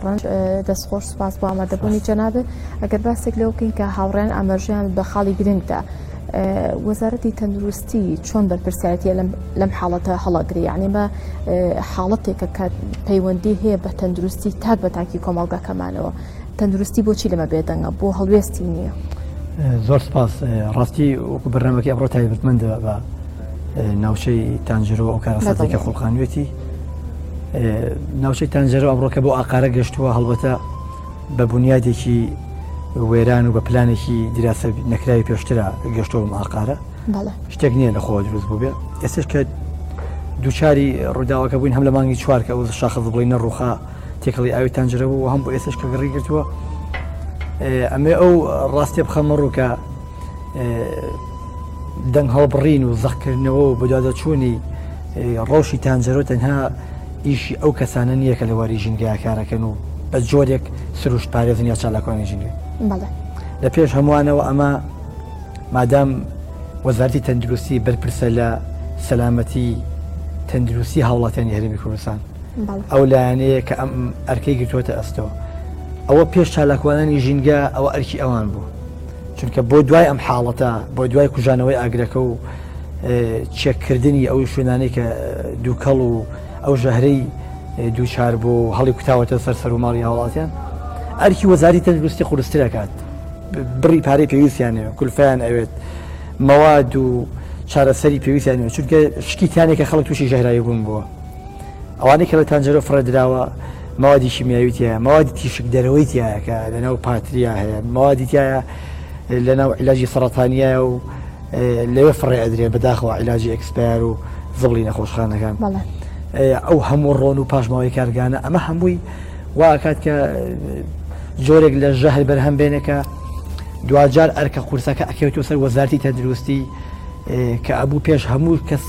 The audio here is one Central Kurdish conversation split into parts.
ڕەنج دەستخۆش سوپاس بۆ ئامادەبوونی جەنابێت ئەگەر باسێک لەو بکەین کە هاوڕێن ئاماژەیان بە خاڵی گرنگدا وەزارەتی تەندروستی چۆن بەرپرسایەتیە لەم حاڵەتە هەڵەگری یعنی بە حاڵەتێکە کە پەیوەندی هەیە بە تەندروستی تاک بە تاکی کۆمەڵگەکەمانەوە تەندروستی بۆچی لەمە بێدەنگە بۆ هەڵوێستی نییە. زۆر سپاس ڕاستی وەکو بەرنامەکەی ئەمڕۆ تایبەتمەندە بە ناوچەی تانجەرۆ ئەو کارەساتێکە خۆڵخانوێتی ناوچەی تانجەرۆ ئەمڕۆکە بۆ ئاقارە گەشتووە هەڵبەتە بە بنیادێکی وێران و بە پلانێکی دیراسە نەکراوی پێشترە گەشتەوە ئاقارە شتێک نییە لەخۆ دروست بوو بێ ئێستش کە دووچاری ڕووداوەکە بووین هەم لە مانگی چوارکە ئەو شاخەز بڵی نەڕوخا تێکەڵی ئاوی تانجەرە بوو و هەم بۆ ئێستش کە گەڕی گرتووە ئەمێ ئەو ڕاستێ بخەمە ڕووکە دەنگ هەڵبڕین و زەخکردنەوە و بەدادەچوونی ڕۆژی تانجەرۆ تەنها ئیشی ئەو کەسانە نییە کە لە واری ژینگای کارەکەن و بە جۆرێک سروشت پارێزن یا چالاکوانی ژینگە لە پێش هەمووانەوە ئەمە مادام وەزارەتی تەندروستی بەرپرسە لە سەلامەتی تەندروستی هاوڵاتیانی هەرێمی کوردستان ئەو لایەنەیە کە ئەم ئەرکەی گرتووەتە ئەستەوە ئەوە پێش چالاکوانانی ژینگە ئەوە ئەرکی ئەوان بوو چونکە بۆ دوای ئەم حاڵەتە بۆ دوای کوژانەوەی ئاگرەکە و چێککردنی ئەو شوێنانەی کە دووکەڵ و ئەو ژەهرەی دووچار بۆ هەڵی کوتاوەتە سەر و ماڵی هاوڵاتیان ئەرکی وەزارەتی تەندروستی قورسترە کات بڕی پارەی پێویستیانەوە کولفیان ئەوێت مەواد و چارەسەری پێویستیانەوە چونکە شکیتیانێکە خەڵک تووشی ژەهرایی بوون بووە ئەوانەی کە لە تانجەرۆ فڕەدراوە مەوادی شیمیاوی تایە مەوادی تیشک دەرەوەی تایە کە لەناو پاتریا هەیە مەوادی تایە لەناو عیلاجی سەرەتانیە و لەوێ فڕێ ئەدرێ بەداخەوە عیلاجی ئەکسپایر و زبڵی نەخۆشخانەکان ئەو هەموو ڕۆن و پاشماوەی کارگانە ئەمە هەمووی واکات کە جۆرێک لە ژەهر بەرهەم بێنێکە دوجار ئەرکە قورسەکە ئەکەوێتەوە سەر وەزارەتی تەندروستی کە ئەبوو پێش هەموو کەس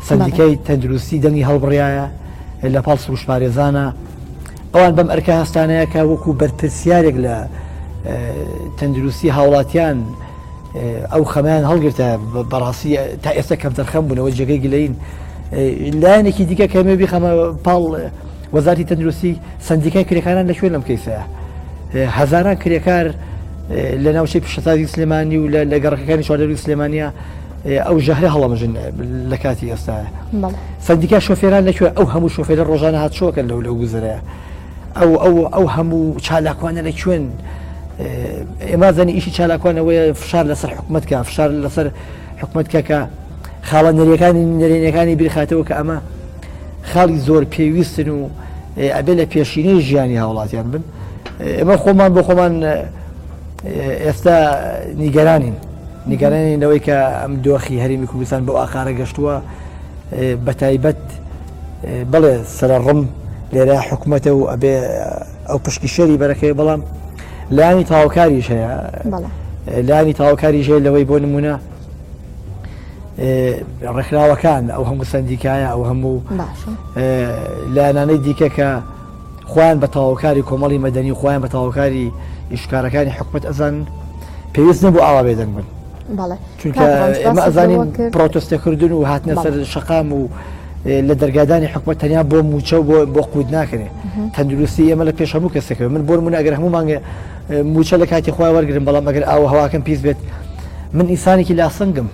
سندیکای تەندروستی دەنگی هەڵبڕایە لە پاڵ سروش پارێزانە ئەوان بەم ئەرکە هەستانەیە کە وەکو بەرپرسیارێک لە تەندروستی هاوڵاتیان ئەو خەمیان هەڵگرتە بەڕاستی تا ئێستا کەم تەرخەم بوونەوە جێگەی گلەین لایەنێکی دیکە کەمێ بیخەمە پاڵ وەزارەتی تەندروستی سندیکای کرێکاران لەکوێ لەم کەیسەیە هەزاران کرێکار لە ناوچەی پیشەسازی سلێمانی و لە گەڕەکەەکانی چواردەوری سلێمانیا ئەو ژەهرە هەڵەمەژن لە کاتی ئێستاە سندیکا شۆفێران لەکوێ ئەو هەموو شۆفێرە ڕۆژانە هاتشۆکەن لەو گوزەرەیە ئەو هەموو چالاکوانە لە کوێن ئێمە زەنی ئیشی چالاکوانەوەی فشار لەسەر حکومەتکە فشار لەسەر حکومەتکە کە خاڵە نەرێنەکانی بیرخاتەوە کە ئەمە خاڵی زۆر پێویستن و ئەبێ لە پێشینەی ژیانی هاوڵاتیان بن ئێمە خۆمان بۆ خۆمان ئێستا نیگەرانینەوەی کە ئەم دۆخی هەرێمی کوردستان بۆ ئاخارە گەشتووە بە تایبەت بڵێ سەرڕم لێرە حکومەتە و ئەبێ ئەو پشکی شەری بەرەکەی بەڵام لانی تاواکاریش هەیە لانی تاواکاریش هەیە لەوەی بۆ نمونە ڕێکخراوەکان ئەو هەموو سندیکایە ئەو هەموو لایەنانەی دیکە کە خۆیان بە تاواکاری کۆمەڵی مەدەنی و خۆیان بە تاواکاری ئیشکارەکانی حکومەت ئەزان پێویست نەبوو ئاوا بێدەنگ بن چونکە ئێمە ئەزانین پرۆتۆستەکردن و هاتنە سەر شەقام و لە دەرگادانی حکومەت تەنیا بۆ موچە و بۆ قوود ناکرێ تەندروستی ئێمە لە پێش هەموو کەسێکەوە من بۆ نمونە ئەگەر هەموو مانگە موچە لە کاتی خۆی وەرگرم بەڵام ئەگەر ئاوە هەواکەم پیس بێت من ئینسانێکی لاسنگم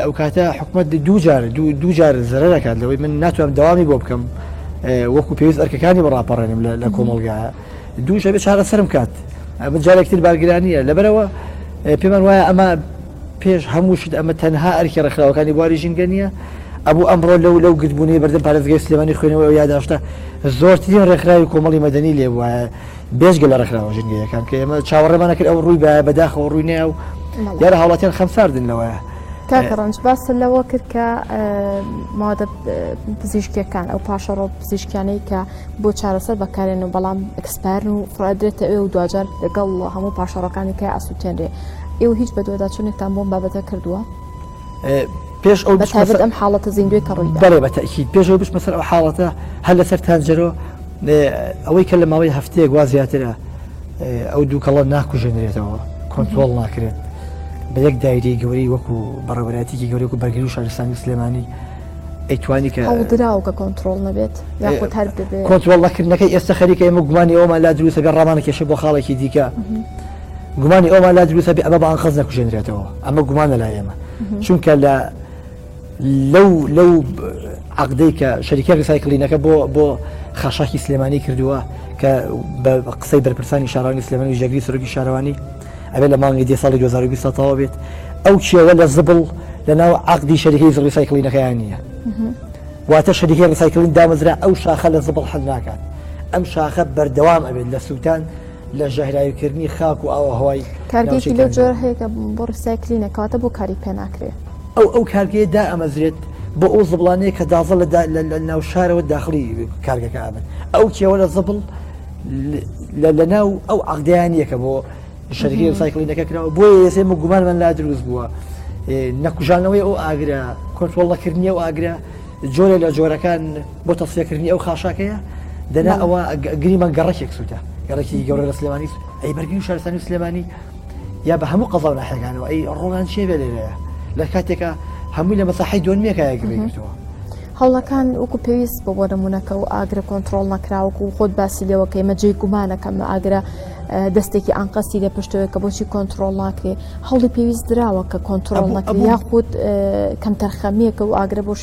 ئەو کاتە حکومەت دووجار زەرە دەکات لەوەی من ناتوانم دەوامی بۆ بکەم وەکو پێویست ئەرکەکانی بەڕاپەڕێنم لە کۆمەڵگایە دووشە بێت چارەسەرم کات من جارێکتر بارگرانیە لەبەرەوە پێمان وایە ئەمە پێش هەموو شت ئەمە تەنها ئەرکی ڕێکخراوەکانی بواری ژینگە نییە ئەبوو ئەمڕۆ لەو گرتبوونی بەردەم پارێزگای سلێمانی خوێنەوە یاداشتە زۆرترین ڕێکخراوی کۆمەڵی مەدەنی لێ وایە بێژگە لە ڕێکخراوە ژینگەیەکان کە ئێمە چاوەڕێمانە کرد ئەو ڕووی بەداخەوە ڕووی نێ و یارە هاوڵاتیان خەمساردن لەوەیە کاکە ڕەنج باس لەوە کرد کە مادە پزیشکیەکان ئەو پاشەڕۆ پزیشکیانەی کە بۆ چارەسەر بەکارێن و بەڵام ئەکسپارن و فڕادرێتە ئێوە و دوجار لەگەڵ هەموو پاشەڕەکانی کە ئاسووتێنرێ ئێوە هیچ بەدوێداچوونێکتان بۆم بابەتە کردووە پێش ئەو بەتایبەت ئەم حاڵەتە زیندوی کە ڕوویدا بەڵێ بەتەکید پێشەوە بچمە سەر ئەو حاڵەتە هەر لەسەر تانجەرۆ ئەوەی کە لە ماوەی هەفتەیەک وا زیاترە ئەو دووکەڵە ناکوژێنرێتەوە کۆنترۆڵ ناکرێت بە یەک دایرەی گەورەی وەکو بەڕێوەبەرایەتێکی گەورەی وەکو بەرگری و شارستانی سلێمانی ئەیتوانی کە هەڵدراوە کە کۆنتترۆل نەبێت یاخود هەر ببێت کۆنتترۆڵەکردنەکەی ئێستا خەریکە ئێمە گومانی ئەومان لا دروستە بێ ڕامان کێشە بۆ خاڵێکی دیکە گومانی ئەومان لا دروستە بێ ئەمە بە ئەنقەز نەکوژێنرێتەوە ئەمە گومانە لای ئێمە چونکە لەو عقدەی کە شەریکە ڕیسایکڵینەکە بۆ خاشاکی سلێمانی کردووە کە بە قسەی بەرپرسانی شارەوانی سلێمانی ژەگری سەرۆکی شارەوانی ئەبێت لە مانگی دێ ساڵی 2020 تەواو بێت ئەو چێوە لە زبڵ لەناو عقدی شەریکەی ڕیسایکڵینەکەیان نییە واتە شەریکەی ڕیسایکڵین دامەزرا ئەو شاخە لە زبڵ حەل ناکات ئەم شاخە بەردەوام ئەبێت لە سووتان لە ژەهراویکردنی خاک و ئاوە هەوای کارگێکی لەو جۆر هەیە کە بۆ ڕیسایکلینە کاتە بۆ کاری پێ ناکرێت ئەو کارگەیە دا ئەمەزرێت بۆ ئەو زبڵانەیە کە دازە لە ناو شارەوە داخلی کارگەکە ئابن ئەو چێوە لە زبڵ لە ناو ئەو عقدیانیەکە بۆ شەریکەی ڕیسایکڵینەکە کراوە بۆ ئێسێمە گومانمان لا دروست بووە نەکوژانەوەی ئەو ئاگرا کۆنتترۆڵەکردنی ئەو ئاگرا جۆرە لە جۆرەکان بۆ تەسیەکردنی ئەو خاشاکەیە دەنا ئەوە گریمان گەڕێکێک سووتە گەڕێکی گەورە لە سلێمانی ئەی بەرگری و شارستانی سلێمانی یا بە هەموو قەزاو ناحێگانەوە ئەی ڕۆڵان چێ بێ لێرەیە لە کاتێکە هەمووی لە مەساحی دۆنمێکایەگرێتەوە هەوڵەکان وەکو پێویست بە بۆ نمونونەکە و ئاگرە کۆنتترۆل نەکراوەکو و خۆت باسی لەوە کە ئێمە جێی گومانەکەم ئاگرە دەستێکی ئەنقەسی لە پشتەوە کە بۆچی کۆنتترۆل ناکرێ هەوڵی پێویست درراوە کە کۆنتترۆل نەکرێ یاخود کەم تەرخەمیەکە و ئاگرە بۆ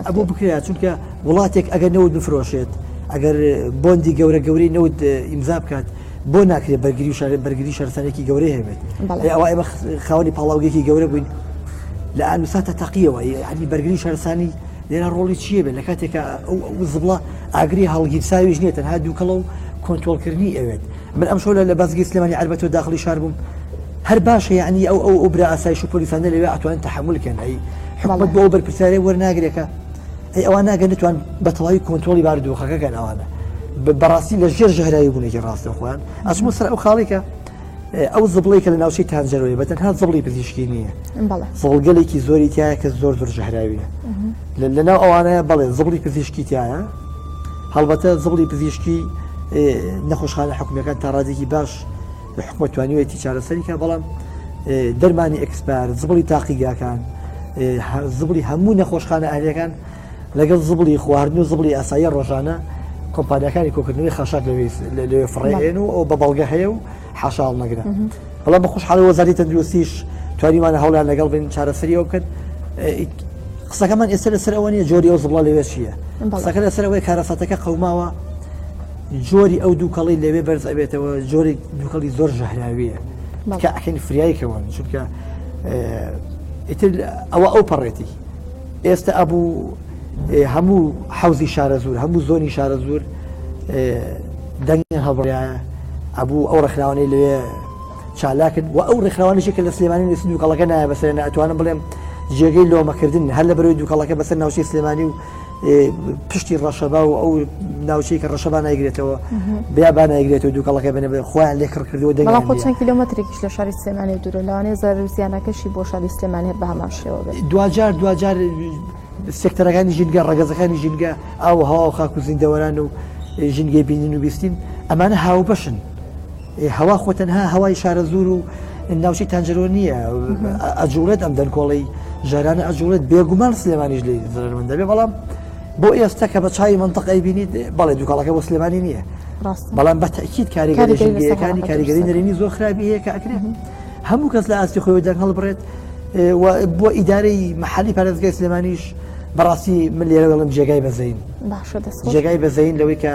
ئەبوو بکرێت چونکە وڵاتێک ئەگەر نەوت بفرۆشێت ئەگەر بۆندی گەورە گەورەی نەوت ئیمزا بکات بۆ ناکرێت بەرگری شارستانێکی گەورەی هەبێت ئەوە ئێمە خاوەنی پاڵاوگەیەکی گەورە بووین لە ئانوساتە تەقیەوە ینی بەرگری شارستانی لێرە ڕۆڵی چیە بێت لە کاتێکە ئەو زبڵە ئاگری هەڵگیرساویش نیە تەنها دووکەڵە و کۆنتترۆلکردنی ئەوێت من ئەم شەو لە بازگی سلێمانی عەربەتەوە داخلی شار بووم هەر باشە یعنی ئەو برا ئاسایش و پۆلیسانە لەوێ ئەتوانن تەحملکەن ئەی حکومەت بۆ ئەو بەرپرسیارەی وەرناگرێکە ئەی ئەوان ناگەن نتوان بە تەواوی کۆنتترۆلی بارودۆخەکەکەن ئەوانە بەڕاستی لە ژێر ژەهراوی بوونێکی ڕاستە خۆیان ئەچمە سەر ئەو خاڵێکە ئەو زبڵی کە لە ناوچەی تانجەرۆی بەتەنها زبڵی پزیشکی نییە زڵگەلێکی زۆری تایە کە زۆر ژەهراویە لەناو ئەوانەیە بەڵێ زبڵی پزیشکی تایە هەڵبەتە زبڵی پزیشکی نەخۆشخانە حکوومیەکان تا ڕادێکی باش لە حکومەت توانیوێتی چارەسەریکە بەڵام دەرمانی ئەکسپار زبڵی تاقیگاکان زبڵی هەموو نەخۆشخانە ئاهلیەکان لەگەڵ زبڵی خواردن و زبڵی ئاسایی ڕۆژانە کۆمپانیەکانی کۆکردنەوەی خاشاک لەوێ فڕێن و ئەو بە بەڵگە هەیە و حاشاڵ نەگرن بەڵام بە خۆشحاڵی وەزارەتی تەندروستیش توانیمانە هەوڵیان لەگەڵ بین چارەسەریەوە بکەن قسەکەمان ئێستا لەسەر ئەوە نیە جۆری ئەو زبڵە لەوێ چییە قسەکە لەسەر ئەوەی کارەساتەکە قەوماوە جۆری ئەو دووکەڵی لەوێ بەرز ئەبێتەوە جۆری دووکەڵی زۆر ژەهراویە کە ئەکەن فریایکەوەن چونکە ئیتر ئەو پەڕێتی ئێستا ئەبوو هەموو حوزی شارە زۆر هەموو زۆنی شارە زۆر دەنگیان هەڵبڕایە ئەبوو ئەو ڕێکخراوانەی لەوێ چالاکن و ئەو ڕێکخراوانێکی کە لە سلێمانی نووسی دووکەڵەکە نایە بەسەر ئەتوانم بڵێم جێگەی لۆمەکردن هەر لە بەرەوەی دووکەڵەکە بەسەر ناوچەی سلێمانی و پشتی ڕەشەبا و ئەو ناوچەی کە ڕەشەبا نایگرێتەوە بیا نایگرێتەوە دووکەڵەکە بنێ خۆیان لێکڕ کردەوە دەنگیان بەڵام چەند کیلۆمەترێکیش لە شاری سلێمانی دوورە لەوانەیە زیانەکەشی بۆ شاری سلێمانی بە هەمان شێوە بێت دوجار سێکتەرەکانی ژینگە ڕەگەزەکانی ژینگە ئاو هەوا و خاک و زیندەوەران و ژینگەی بینین و بیستین ئەمانە هاو بەشن هەوا خۆ تەنها هەوای شارە زۆر و ناوچەی تانجەرۆ نییە ئەجوڵێت ئەم دەنکۆڵی ژارانە ئەجوڵێت بێگومان سلێمانیش لێ زەرمەندە بێ بەڵام بۆ ئێستا کە بە چای منتەقەی بینیت بەڵێ دووکەڵەکە بۆ سلێمانی نییە بەڵام بە تەکید کاریگەری ژینگەیەکانی کاریگەری نەرێنی زۆر خراپی هەیە کە ئەکرێت هەموو کەس لە ئاستی خۆی دەنگ هەڵبڕێت بۆ ئیدارەی مەحەلی پارێزگای سلێمانیش بەڕاستی من لێرە وەڵم جێگای بەزەین جێگای بەزەین لەوەی کە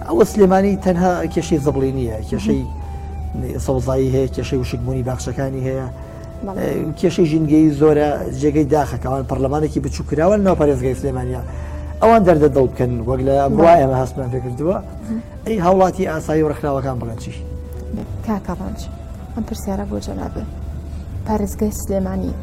ئەوە سلێمانی تەنها کێشەی زبڵی نییە کێشەی سەوزایی هەیە کێشەی وشکبوونی باخشەکانی هەیە کێشەی ژینگەی زۆرە جێگەی داخەکەوان پەرلەمانێکی بچووکراوە ناو پارێزگای سلێمانیا ئەوان دەردە دڵ بکەن وەک لە بڕای ئەمە هەستمان پێکردووە ئەی هاوڵاتی ئاسایی و ڕێکخراوەکان بڵێن چی کاکەڕەنج ئەم پرسیارە بۆ جەنابێ پارێزگای سلێمانی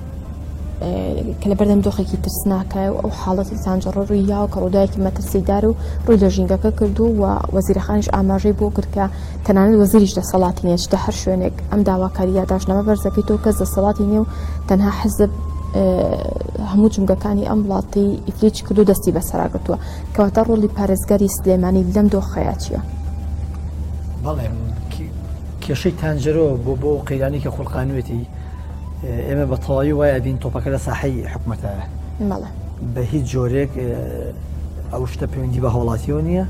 کە لە بەردەم دۆخێکی ترسناکە و ئەو حاڵەتی تانجەڕۆ ڕووییا و کە ڕووداوێکی مەترسیدار و ڕووی لە ژینگەکە کردو و وەزیرەخانیش ئاماژەی بۆ کرد کە تەنانەت وەزیریش دەسەڵاتی نییە چتە هەر شوێنێک ئەم داواکاری یاداشنامە بەرزەکەیتەوە کەس دەسەڵاتی نییە و تەنها حزب هەموو جمگەکانی ئەم وڵاتی ئیفلیچ کرد و دەستی بەسەراگرتووە کەواتە ڕۆڵی پارێزگاری سلێمانی لەم دۆخەیە چییە؟ بەڵێ کێشەی تانجەرۆ بۆ قەیرانی کە خوڵقانوێتی ئێمە بە تەواوی وایە بین تۆپەکە لە ساحەی حکومەتە بە هیچ جۆرێک ئەو شتە پەیوەندی بە هاوڵاتیەوە نییە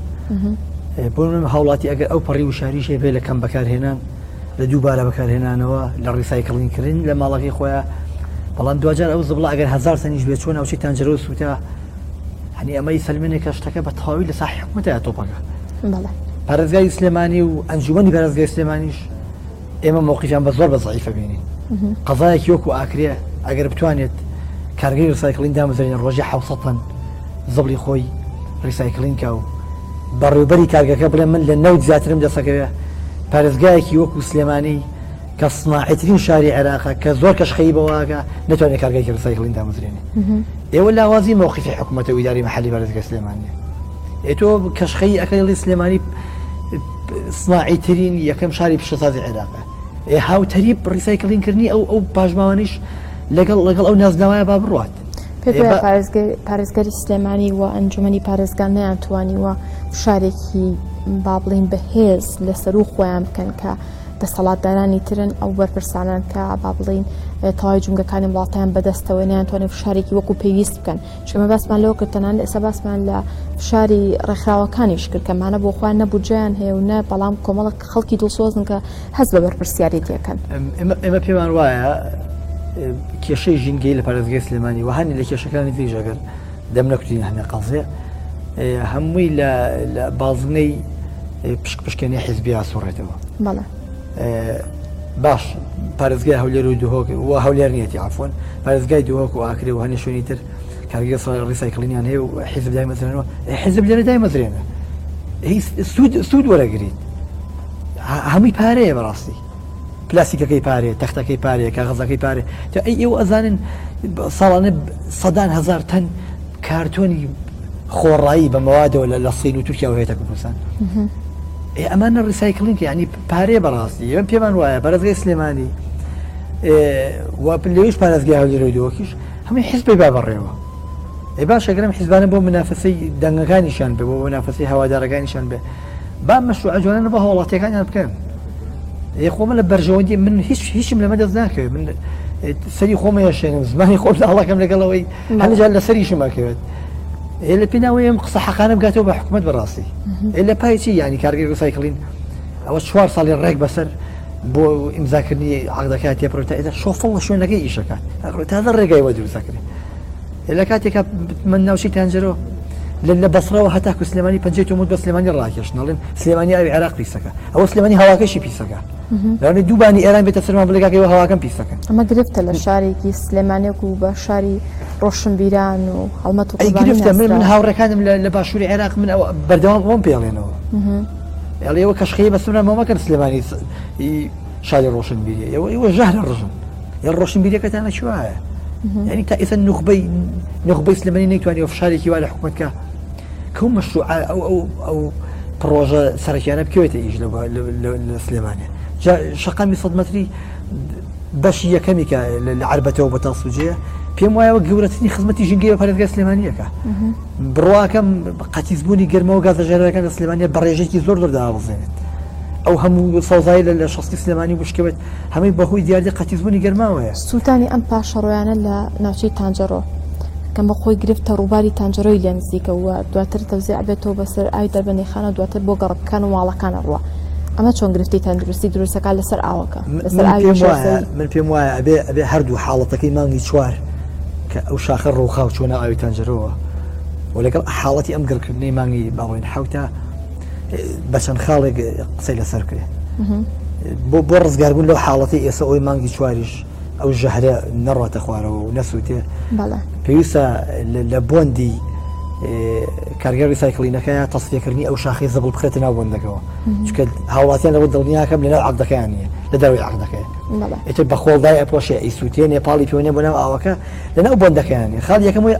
بۆ من هاوڵاتی ئەگەر ئەو پەڕی و شاریشێ بێ لە کەم بەکارهێنان لە دووبارە بەکارهێنانەوە لە ڕیسایکڵینکردن لە ماڵەکەی خۆیان بەڵام دوجار ئەو زبڵ ئەگەر 1000 سەنیش بێت چۆن ئەوچی تانجەرۆ سووتە هەنی ئەمەی سەلمێنێکە شتەکە بە تەواوی لە ساح حکومەتە تۆپەکە پارێزگای سلێمانی و ئەنجومەنی پارێزگای سلێمانیش ئێمە مووقیفیان بە زۆر بە زەعیفە بینین قەزایەکی وەکو ئاکرێ ئەگەر بتوانێت کارگەری ڕیسایکڵین دامەزرێنێ ڕۆژی 700 تەن زبڵی خۆی ڕیسایکڵین کە و بەڕێوەبەری کارگەکە بڵێ من لە نەوت زیاترم دەسەکەوێ پارێزگایەکی وەکو سلێمانی کە سناعیترین شاری عێراقە کە زۆر کەشخەیی بەواگە نەتوانێت کارگەری ڕیسایکڵین دامەزرێنێ ئێوە لاوازی مووقیفی حکومەتە و ئیداری مەحەلی پارێزگای سلێمانیە ئێتۆ کەشخەی ئەکەڵی سلێمانی سناعیترین یەکەم شاری پیشەسازی عێراقە هاوتەری ڕیسایکڵینکردنی ئەو پاژماوانیش لەگەڵ ئەو نازناوایە با بڕات پارێزگەری سلێمانی و ئەنجومەنی پارێزگان نەیانتوانیوە شارێکی با بڵین بەهێز لەسەر و خۆیان بکەن کە دەسەڵاتدارانی ترن ئەو بەرپرسانان کە با بڵین تەواوی جونگەکانی وڵاتیان بەدەستەوە نەیانتوانێت شارێکی وەکو پێویست بکەن شەمە باسمان لەوە کردتەنان ئێستا باسمان لە شاری ڕێکخراوەکانیش کرد کەمانە بۆ خۆیان نەبووجیان هەیە و نە بەڵام کۆمەڵک خەڵکی دڵسۆزن کە هەست بە بەرپرسیارەتیەکەن ئێمە پێمان وایە کێشەی ژینگەی لە پارێزگای سلێمانی و هەنی لە کێشەکانی دیژەگەر دەم نەکوتین هەنێ قەزێ هەمووی لە بازنەی پشکنی حیزبی سوڕێتەوە باش پارێزگای هەولێر و دوهۆک و هەولێر نیەتی عفۆن پارێزگای دوهۆک و ئاکرێ و هەنێ شوێنی تر کارگەری ڕیسایکڵینیان هەیە و حیزب دایمەزرێنەوە حیزب لێرە دایمەزرێنە سوود وەرەگریت هەمووی پارەیە بەڕاستی پلاسیکەکەی پارێ تەختەکەی پارێ کاغەزەکەی پارێ ئێوە ئەزانن ساڵانە سەدان هەزار تەن کارتۆنی خۆڕایی بە مەوادەوە لە سین و تورکیا و هەیەتە کوردستان ئەمانە ڕیسایکڵین ینی پارێ بەڕاستی ئێمە پێمان وایە پارێزگای سلێمانی لەویش پارێزگای هەولێر و دووەکیش هەمووی حیزبی با بەڕێوە باش ئەگەرم حیزبانە بۆ منافەسەی دەنگەکانیشان بێ بۆ منافەسەی هەوادارەکانیشان بێ با مەشروع جوانانە بە هەوڵاتیەکانیان بکەن خۆمە لە بەرژەوەندی من هیچم لەمە دەست ناکەوێت من سەری خۆمە یاشێنم زمانی خۆم هەڵەکەم لەگەڵەوەی هەنجار لە سەریشم ئەکەوێت لە پێناوەی ئەم قسە حەقانە بگاتەوە بە حکومەت بەڕاستی لە پای چی ینی کارگەری ڕیسایکڵین ئەوە 4 ساڵی ڕێک بەسەر بۆ ئیمزاکردنی عەقدەکە تێپەڕێتە ئێستا شۆفڵ لە شوێنەکەی ئیشەکە تازە ڕێگای وە دروستەکرێت لە کاتێکە من ناوچەی تانجەرۆ لە بەسڕەوە هەتا کو سلێمانی پەنجەی تۆمەت بە سلێمانی ڕاکێشنەڵێن سلێمانی ئاوی عێراق پیسەکە ئەوە سلێمانی هەواکەشی پیسەکە لەوانێ دووبانی ئێران بێتە سەرمان بڵێگاکەوە هەواکەم پیسەکەن ئەمە گرفتە لە شارێکی سلێمانێک و بە شاری ڕۆشنبیران و هەڵمەت و گرفتە من هاوڕێکانم لە باشووری عێراق من بەردەوام ئەوم پێڵێنەوە ئەڵێەوە کەشخەیە بەسمرە مەمەکەن سلێمانی شاری ڕۆشنبیری ئەوە ژەهرە ڕژن یا ڕۆشنبیریەکەتانە چوایە یعنی تا ئێستا نخبەی سلێمانی نەیتوانی ئۆفشارێکی وا لە حکومەتکە کەم مەشروع ئەو پرۆژە سەرەکیانە بکەوێتە ئیش لە سلێمانێ شەقامی 100 مەتری بەشی یەکەمی کە لە عربەتەوە بە تاسوجەیە پێم وایەوە گەورەترین خزمەتی ژینگەی بە پارێزگای سلێمانیەکە بڕواکەم قەتیزبوونی گەرمەوە گازەژێرەکان لە سلێمانیە بە ڕێژێکی زۆر دابڵزێنێت ئەو هەموو سەوزایی لە شەستی سلێمانی بشکەوێت هەمووی بەهۆی دیاردی قەتیزبوونی گەرماوەیە سووتانی ئەم پاشەڕۆیانە لە ناوچەی تانجەرۆ کەم بە خۆی گرفتە ڕووباری تانجەرۆی لێ نزیکەوە دواتر تەوزیع بێتەوە بەسەر ئاوی دەربەندیخانە دواتر بۆ گەڕەکان و ماڵەکانە ڕوە ئەمە چۆن گرفتی تەندروستی دروستەکە لەسەر ئاوەکە من پێم وایە ئەبێ هەردوو حاڵەتەکەی مانگی چوار کە ئەو شاخە ڕووخاو چۆنە ئاوی تانجەرۆوە و لەگەڵ حاڵەتی ئەم گرکردنی مانگی باڵێن حوتە بە چەند خاڵێک قسەی لەسەر کرێ بۆ ڕزگاربوون لەو حاڵەتی ئێستا ئەوی مانگی چواریش ئەو ژەهرە نەڕاتە خوارەوە و نەسووتێ پێویستە لە بۆندی کارگەری ریسایکڵینەکە تەسفیەکردنی ئەو شاخەی زەبڵ بخرێتە ناو بۆندەکەەوە چونکە هاوڵاتیان لەوە دڵنیاکەم لەناو عەقدەکەیان نیە لە دەروی عەقدەکەیە ئێتر بە خۆڵدای ئەپۆشێ ئیسووتێ نێپاڵی پێوەنێ بۆ ناو ئاوەکە لەناو بۆندەکەیان نیە خاڵ یەکەم وەیە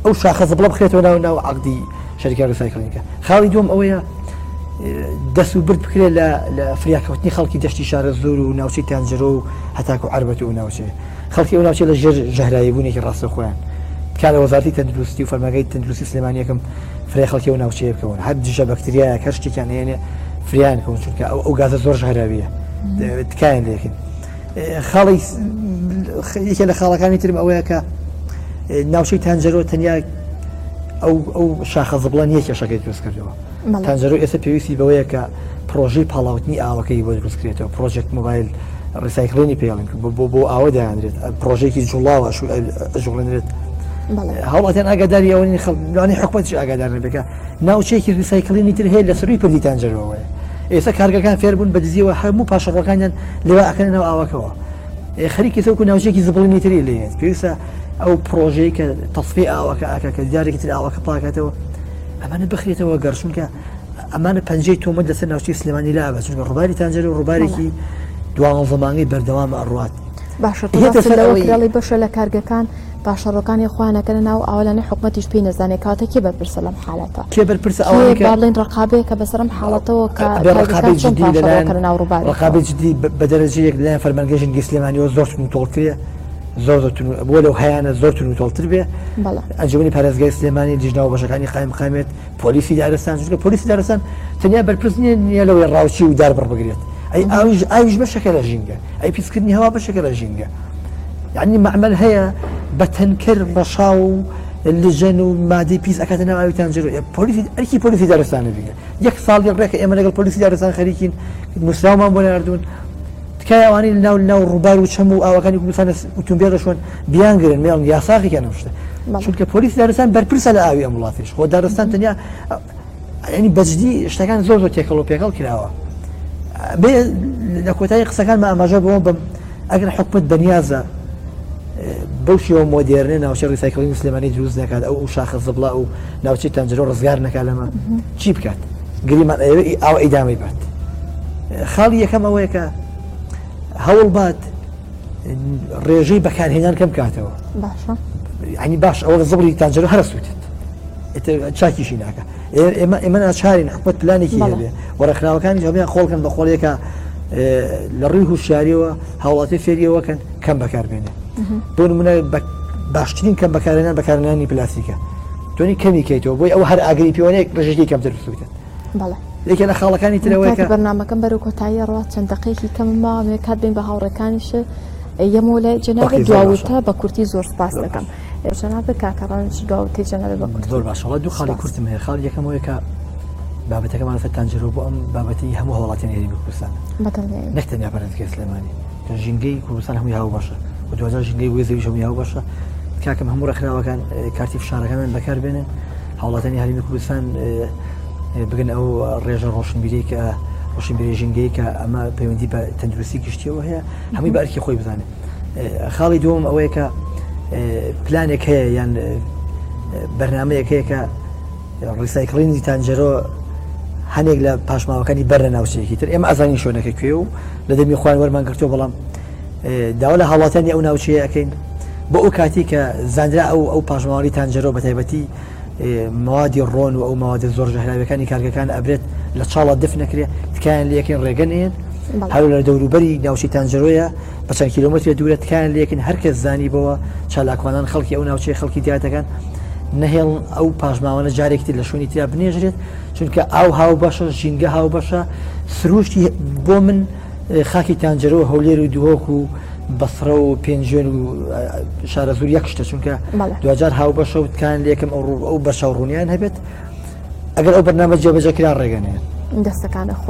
ئەو شاخە زەبڵە بخرێتەوە ناو عەقدی شەریکە ریسایکڵینەکە خاڵی دووەم ئەوەیە دەست و برد بکرێت لە فریاکەوتنی خەڵکی دەشتی شارە زۆر و ناوچەی تانجەرۆ و هەتاکو عەربەت و ناوچێ خەڵکی ئەو ناوچێ لە ژێر ژەهراییبوونێکی ڕاستە خۆیان کار لە وەزارەتی تەندروستی و فەرمانگەی تەندروستی سلێمانیەکەم فرای خەڵکی ئەو ناوچەیە بکەون هەر دژە بەکتریایە کە شتێکیان هێنێ فریان کەون چونکە ئەو گازە زۆر ژەهراویە تکایان لێکن خاڵی یەکێ لە خاڵەکانی ترم ئەوەیە کە ناوچەی تانجەرۆ تەنیا ئەو شاخە زبڵە نییە کێشەکەی دروست کردەوە. تانجەرۆ ئێستا پێویستی بەوەیە کە پرۆژەی پاڵاوتنی ئاوەکەی بۆ دروستکرێتەوە، پرۆژێکت موبایل ڕیسایکلینی پێڵین بۆ ئاوە دایانرێت، پرۆژێکی جوڵاوە ئەژوڵێنرێت. هەوڵاتیان ئاگاداری ئەوەی خەڵانی حکومەتیش ئاگادار نەبێکە ناوچەیەکی ریسایکلینی تر هەیە لە سروی پردی تانجەرۆوەیە. ئێستا کارگەکان فێربوون بە دزیەوە هەموو پاشەڕەکانیان لێوە ئەکەنەوە ئاوەکەوە. خەریکی تەوەکو ناوچەیەکی زبڵینی تری لێت پێویستە ئەو پرۆژەی کە تەصفی ئاوەکە ئاکە کە جارێکی تر ئاوەکە پاکاتەوە ئەمانە بخرێتەوە گەڕشونکە ئەمانە پەنجەی تۆمە لەسەر ناوچەی سلێمانی لابە، چونکە ڕووباری تانجەرۆ ڕووبارێکی دوان زەمانی بەردەوام ئەڕوات. باشە بەشە لە کارگەکان پاشەڕەکانی خوانەکەن ناو ئاوەلانی حکومەتیش پێی نەزانێت کاتە کێ بەرپرسە لەم حاڵەتە، کێ بەرپرسە ئەوەی باڵێن ڕقابەیە کە بەسەرم حاڵەتەوە کە ڕقابەی جدی بە دەرەجەیەک لەلایەن فەرمانگەی ژینگەی سلێمانیەوە زۆرتون تۆڵکرێ زۆر بۆ لەو هەیەە زۆرتون تۆڵتر بێ. ئەنجومی پارێزگای سلێمانی دیژناوە بەشەکانی قایمقامێت پۆلیسی دارستان، چونکە پۆلیسی دارستان تەنیا بەرپرس نییە لەوەی ڕاوچی و دار بڕبگرێت، ئەی ئاویش بەشەکە لە ژینگە، ئەی پیسکردنی هەوا بەشەکە لە ژینگە. یعنی معمل هەیە بە تەنکر بە شاو و لژەن و مادەی پیس ئەکاتە ناو ئاوی تانجەرۆ. ئەرکی پۆلیسی دارستانە بگە یەک ساڵی ڕێکە ئێمە لەگەڵ پۆلیسی دارستان خەریکین، نووسراومان بۆ ناردوون تکای ئەوانی ناو ڕووبار و چەم و ئاوەکانی کوردستان ئۆتۆمبیل دەشۆن بیانگرن مێڵن یاساقی نەشتە، چونکە پۆلیسی دارستان بەرپرسە لە ئاوی ئەم وڵاتیش. خۆ دارستان تەنیا ینی بەجدی شتەکان زۆر تێکەڵ و پێکەڵ کراوە. بێ لە کۆتایی قسەکانمە ئاماژە بەوە بم ئەگەر حکومەت بەنیازە بەو شێوە مۆدێرنێ ناوچە ریسایکلینی سلێمانی دروست نکات، ئەو شاخە زبڵە و ناوچەی تانجەرۆ ڕزگار نەکات لەمە چی بکات؟ گریمان ئەوە ئیدامی بات. خاڵی یەکەم ئەوەیە کە هەوڵ بات ڕێژەی بەکارهێنان کەم کاتەوە. ینی باش ئەوە زبڵی تانجەرۆ هەرسووتێت چاکیشی ناکە. ئێمە ناچارین حکومەت پلانێکی هەبێ وەرەخراوەکانی هەمیان خۆڵکەن بە خۆڵێکە لە ڕووی هوشیاریەوە هاوڵاتی فێریەوەکەن کەم بەکاربێنێ. بۆ نمونە باشترین کەم بەکارهێنان بەکارهێنانی پلاسیکە تۆنی کەمی کەیتەوە بۆی ئەو هەر ئاگری پیوانەیەک ڕێژەی کەمتر بسووتێت. لێکە لە خاڵەکانی ترەوەی بەرنامەکەم بەرەو کۆتایی ڕات چەند دقەیەکی کەم ماوەیە کات بین بە هاوڕەکانیش یەمەوە لە جەنابێت دواوتە بە کورتی زۆر سپاس دەکەم. جەنابێت کاکەڕانش دواوتەی جەنابێت بە کورتی زۆر باشەڵە دوو خاڵی کورتم هەیە. خاڵ یەکەمەوەی کە بابەتەکەمان لەسەر تانجەرۆ بۆ ئەم بابەتی هەموو هەوڵاتیان هێرمی کوردستان نەک تەنیا پەرستگای سلێمانی ژینگەی کوردستان هەمووی هاو باشە و دوجار ژینگەی وێزەویش هەمووی هاو باشە. کاکەم هەموو ڕێکخراوەکان کارتی فشارەکەمان بەکاربێنن، هەوڵاتانی هەرێمی کوردستان بگەن ئەو ڕێژە ڕۆشنبیری کە ڕۆشنبیری ژینگەی کە ئەمە پەیوەندی بە تەندروستی گشتیەوە هەیە هەمووی بە ئەرکی خۆی بزانێت. خاڵی دووەم ئەوەیە کە پلانێک هەیە یان بەرنامەیەک هەیە کە ڕیسایکلینی تانجەرۆ هەنێک لە پاشماوەکانی بەرە ناوچەیەکی تر ئێمە ئەزانین شوێنەکە کوێ و لە دەمی خوان وەرمان گرتووە، بەڵام داوا لە هاوڵاتیانی ئەو ناوچەیە ئەەکەین بۆ ئەو کاتی کە زانرا ئەو پاشماوەی تانجەرۆ بە تایبەتی موادی ڕۆن و ئەو موادە زۆر ژەهراویەکانی کارگەکان ئەبرێت لە چاڵە دف نەکرێ تکایان لەکەین ڕێگەنێن هەرو لە دەوروبەری ناوچەی تانجەرۆیە بە چەند کیلۆمەتر دوورە تکایان لەکەین هەرکەس زانی بەوە چالاکوانان خەڵکی ئەو ناوچەی خەڵکی دیاتەکان نەهێڵ ئەو پاشماوانە جارێکی لە شوێنی ترا بنێژرێت، چونکە ئاو هاو باشە ژینگە هاو باشە. سروشتی بۆ من خاکی تانجەرۆ هەولێر و دووهۆک و بەسڕە و پێنجێن و شارە زۆر یەک شتە، چونکە دوجار هاو بەشە و تکان لێکم ئەو بەشە ڕوونیان هەبێت ئەگەر ئەو بەرنامە جێبەجێکرا ڕێگەنێن دەستەکانە خۆش